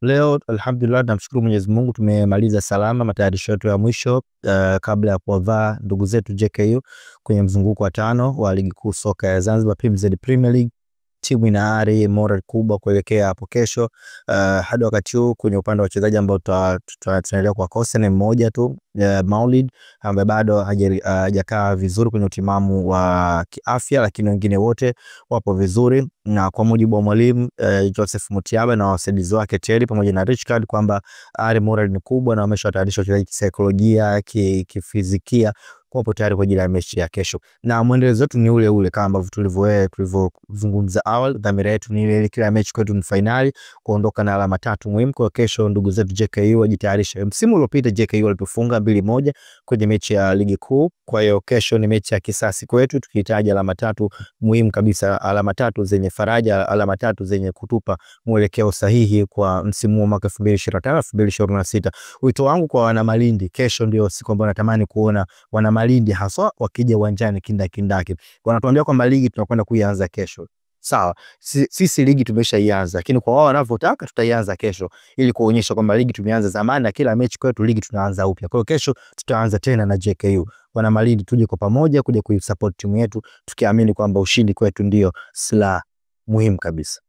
Leo alhamdulillah namshukuru Mwenyezi Mungu tumemaliza salama matayarisho yetu ya mwisho kabla ya kuwavaa ndugu zetu JKU kwenye mzunguko wa 5 wa ligi kuu soka ya Zanzibar PMZ Premier League. Timu ina ari moral kubwa kuelekea hapo kesho. Hadi wakati huu kwenye upande wa wachezaji ambao tunaendelea kwa kosa ni mmoja tu, Maulid ambaye bado hajakaa vizuri kwenye utimamu wa kiafya, lakini wengine wote wapo vizuri. Na kwa mujibu wa mwalimu Joseph Mutiaba na wasaidizi wake Terry pamoja na Richard kwamba ari moral ni kubwa na wameshatayarisha wachezaji kisaikolojia, kifizikia kwa tayari kwa ajili ya mechi ya kesho. Na mwendelezo wetu ni ule ule kama ambavyo tulivyozungumza awali. Dhamira yetu ni ile kila mechi kwetu ni finali, kuondoka na alama 3 muhimu. Kwa kesho ndugu zetu JKU wajitayarishe. Msimu uliopita JKU walipofunga 2-1 kwenye mechi ya ligi kuu. Kwa hiyo kesho ni mechi ya kisasi kwetu, tukihitaji alama 3 muhimu kabisa, alama 3 zenye faraja, alama 3 zenye kutupa mwelekeo sahihi kwa msimu wa mwaka 2025-2026. Wito wangu kwa wana Malindi, kesho ndio siku ambayo natamani kuona wana Malindi haswa wakija uwanjani kindakindaki. Wanatuambia kwamba ligi tunakwenda kuianza kesho. Sawa, sisi ligi tumeshaianza, lakini kwa wao wanavyotaka tutaianza kesho ili kuonyesha kwamba ligi tumeanza zamani na kila mechi kwetu ligi tunaanza upya. Kwa hiyo kesho tutaanza tena na JKU. Wana Malindi tuje kwa pamoja kuja kuisupport timu yetu tukiamini kwamba ushindi kwetu ndio silaha muhimu kabisa.